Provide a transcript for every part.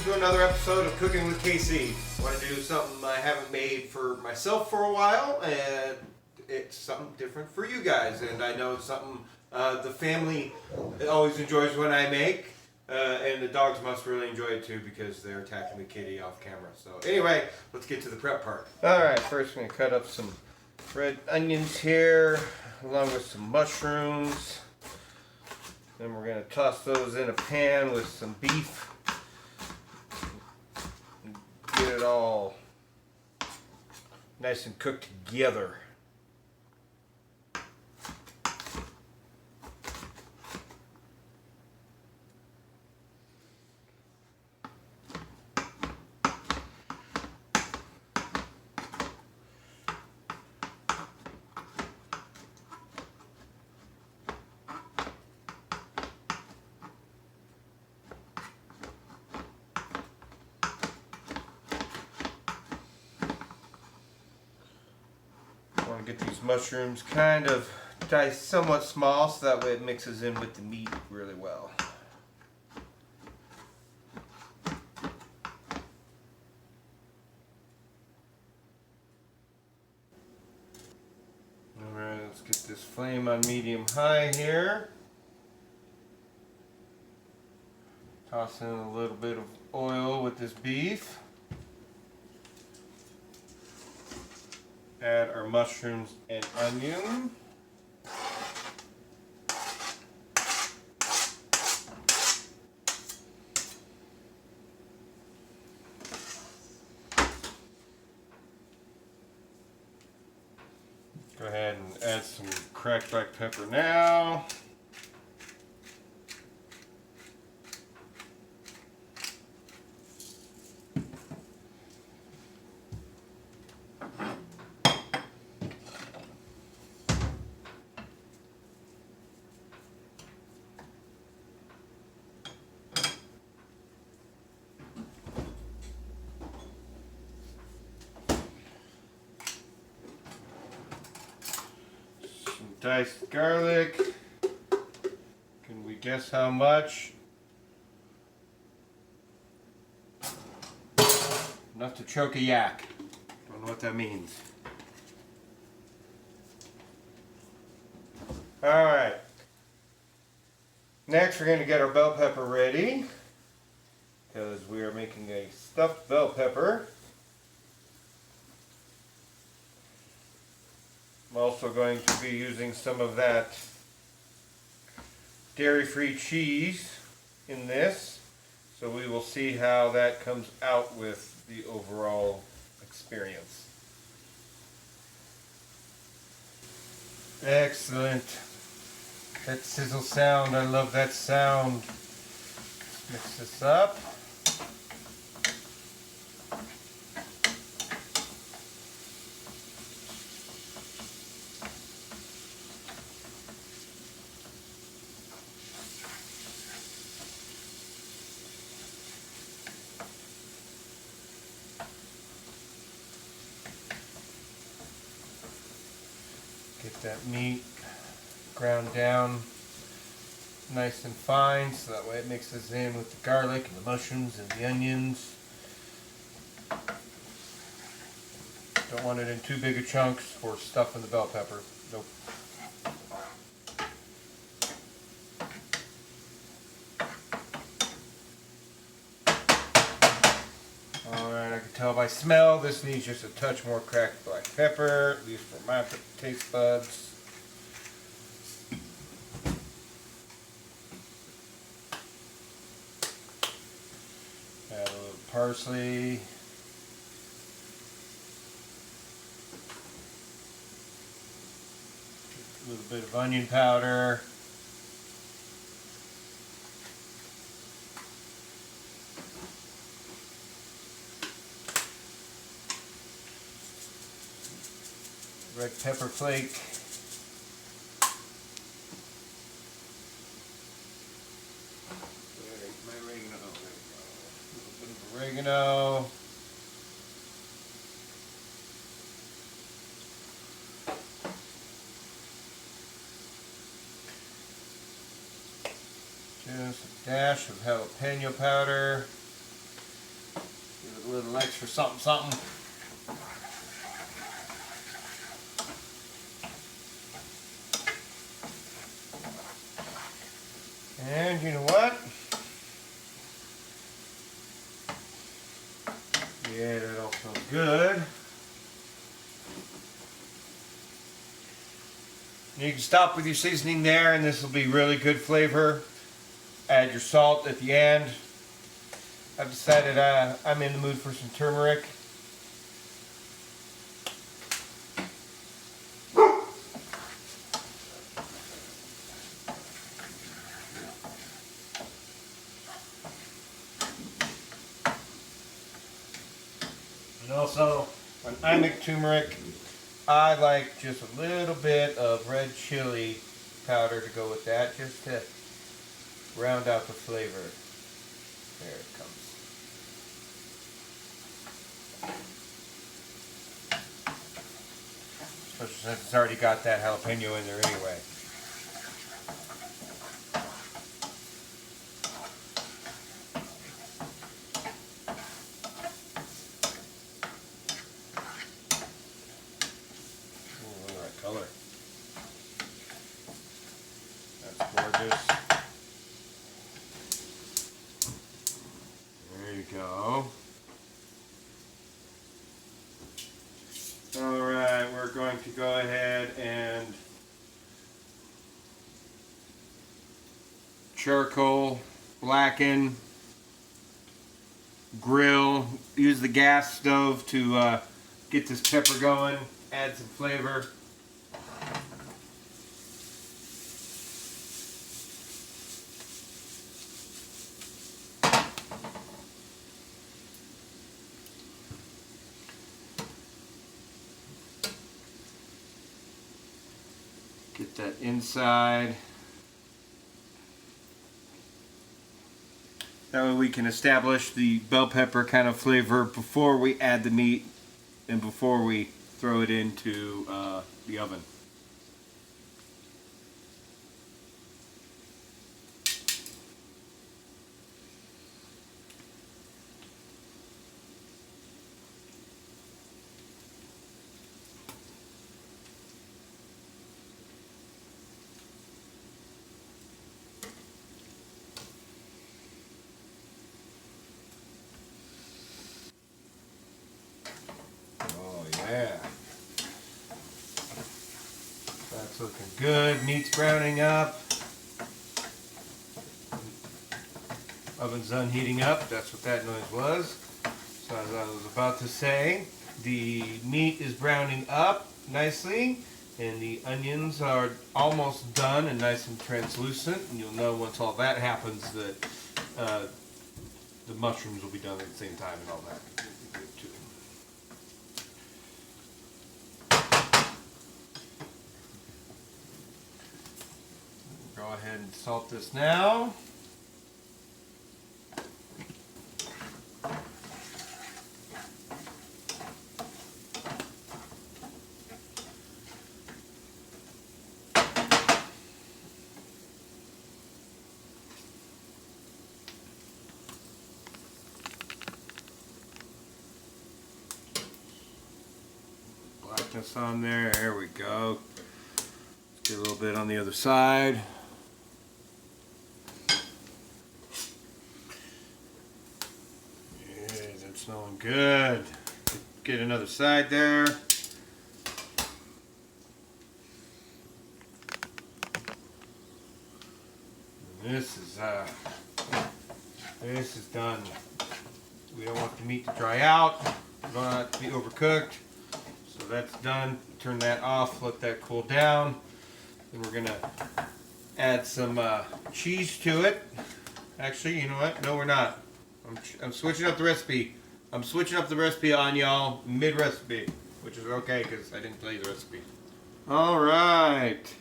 welcome to another episode of Cooking with KC. I want to do something I haven't made for myself for a while, and it's something different for you guys. And I know it's something the family always enjoys when I make, and the dogs must really enjoy it too because they're attacking the kitty off camera. So anyway, let's get to the prep part. Alright, first I'm going to cut up some red onions here, along with some mushrooms. Then we're going to toss those in a pan with some beef. Get it all nice and cooked together. I want to get these mushrooms kind of diced somewhat small so that way it mixes in with the meat really well. Alright, let's get this flame on medium high here. Toss in a little bit of oil with this beef. Add our mushrooms and onion. Go ahead and add some cracked black pepper now. Diced garlic. Can we guess how much? Enough to choke a yak. Don't know what that means. Alright. Next we're going to get our bell pepper ready, because we are making a stuffed bell pepper. I'm also going to be using some of that dairy-free cheese in this, so we will see how that comes out with the overall experience. Excellent. That sizzle sound, I love that sound. Let's mix this up. Get that meat ground down nice and fine so that way it mixes in with the garlic and the mushrooms and the onions. Don't want it in too big of chunks for stuffing the bell pepper. Nope. Alright, I can tell by smell this needs just a touch more cracked black pepper, at least for my taste buds. Add a little parsley. A little bit of onion powder. Red pepper flake. My oregano. A little bit of oregano. Just a dash of jalapeno powder. A little extra something, something. And you know what? Yeah, that all smells good. You can stop with your seasoning there, and this will be really good flavor. Add your salt at the end. I've decided I'm in the mood for some turmeric. And also, when I make turmeric, I like just a little bit of red chili powder to go with that, just to round out the flavor. There it comes. Especially since it's already got that jalapeno in there anyway. Ooh, look at that color. That's gorgeous. There you go. Alright, we're going to go ahead and charcoal, blacken, grill, use the gas stove to get this pepper going, add some flavor. Get that inside. That way we can establish the bell pepper kind of flavor before we add the meat and before we throw it into the oven. Yeah. That's looking good. Meat's browning up. Oven's done heating up. That's what that noise was. So as I was about to say, the meat is browning up nicely and the onions are almost done and nice and translucent. And you'll know once all that happens that the mushrooms will be done at the same time and all that. Go ahead and salt this now. Blackness on there. There we go. Let's get a little bit on the other side. Smelling good. Get another side there. And this is done. We don't want the meat to dry out. We don't want it to be overcooked. So that's done. Turn that off. Let that cool down. Then we're gonna add some cheese to it. Actually, you know what? No, we're not. I'm switching up the recipe. I'm switching up the recipe on y'all mid-recipe, which is okay because I didn't tell you the recipe. Alright.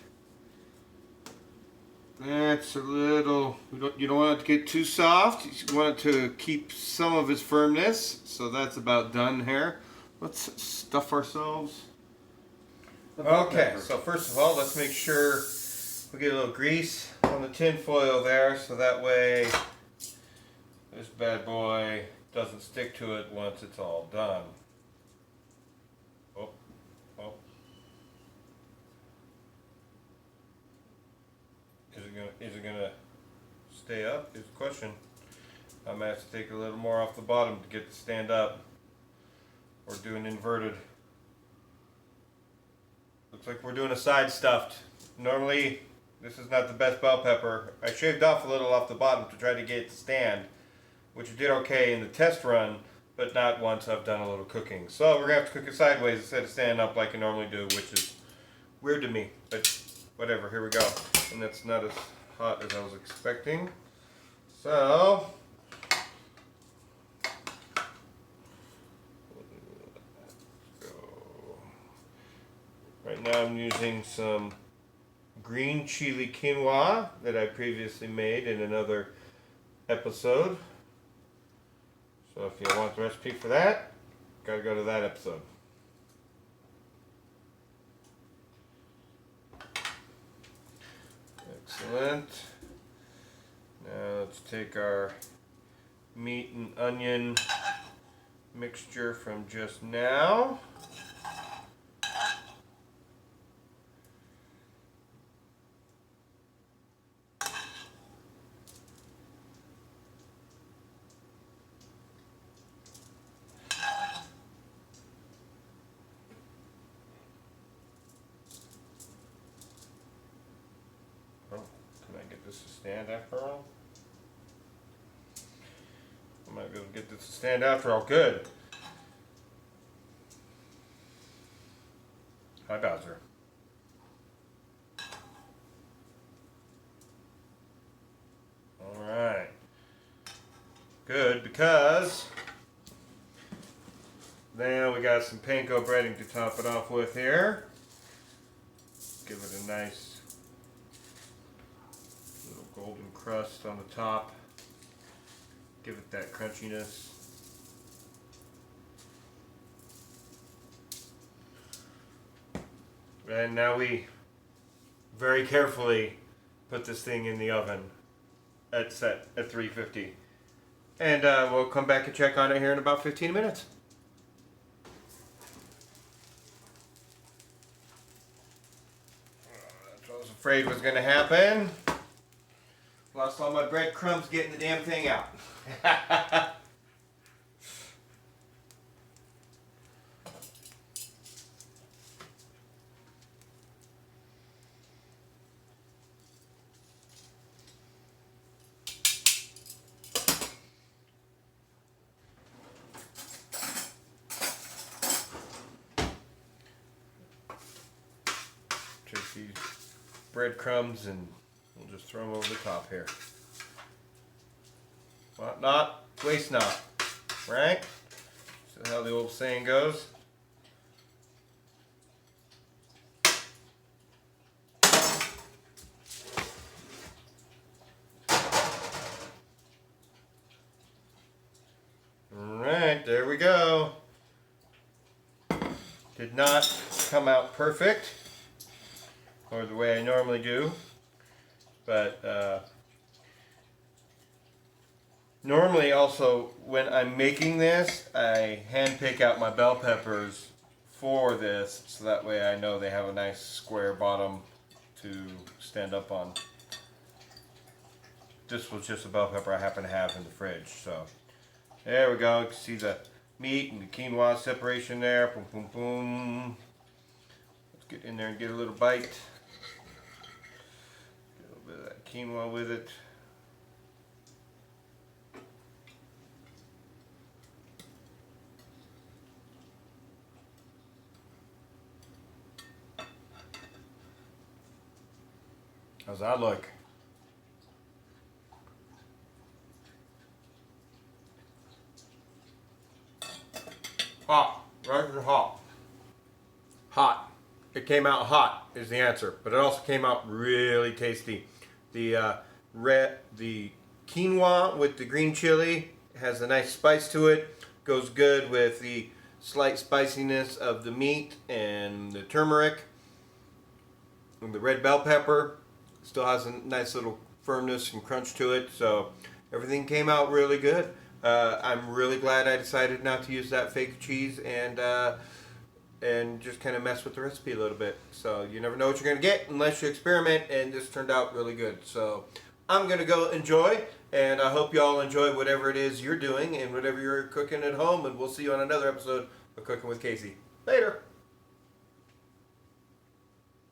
That's a little, you don't want it to get too soft. You want it to keep some of its firmness. So that's about done here. Let's stuff ourselves. Okay, so first of all, let's make sure we get a little grease on the tin foil there so that way this bad boy doesn't stick to it once it's all done. Oh, oh. Is it gonna stay up? Is the question. I might have to take a little more off the bottom to get it to stand up, or do an inverted. Looks like we're doing a side stuffed. Normally, this is not the best bell pepper. I shaved off a little off the bottom to try to get it to stand, which it did okay in the test run, but not once I've done a little cooking. So we're gonna have to cook it sideways instead of standing up like I normally do, which is weird to me, but whatever, here we go. And that's not as hot as I was expecting. So, let's go. Right now I'm using some green chili quinoa that I previously made in another episode. So if you want the recipe for that, gotta go to that episode. Excellent. Now let's take our meat and onion mixture from just now. This to stand after all? I might be able to get this to stand after all. Good. Hi, Bowser. Alright. Good, because now we got some panko breading to top it off with here. Give it a nice golden crust on the top. Give it that crunchiness. And now we very carefully put this thing in the oven at 350. And we'll come back and check on it here in about 15 minutes. That's what I was afraid was going to happen. Lost all my breadcrumbs getting the damn thing out. Take these breadcrumbs and we'll just throw them over the top here. Want not, waste not. Right? That's how the old saying goes. Alright, there we go. Did not come out perfect, or the way I normally do. But normally also when I'm making this, I hand pick out my bell peppers for this, so that way I know they have a nice square bottom to stand up on. This was just a bell pepper I happen to have in the fridge. So there we go. You can see the meat and the quinoa separation there. Boom, boom, boom. Let's get in there and get a little bite. Quinoa with it. How's that look? Hot. Right as hot. Hot. It came out hot is the answer, but it also came out really tasty. The quinoa with the green chili has a nice spice to it. Goes good with the slight spiciness of the meat and the turmeric. And the red bell pepper still has a nice little firmness and crunch to it. So everything came out really good. I'm really glad I decided not to use that fake cheese and just kind of mess with the recipe a little bit. So you never know what you're going to get unless you experiment, and this turned out really good. So I'm going to go enjoy, and I hope y'all enjoy whatever it is you're doing and whatever you're cooking at home, and we'll see you on another episode of Cooking with Casey. Later.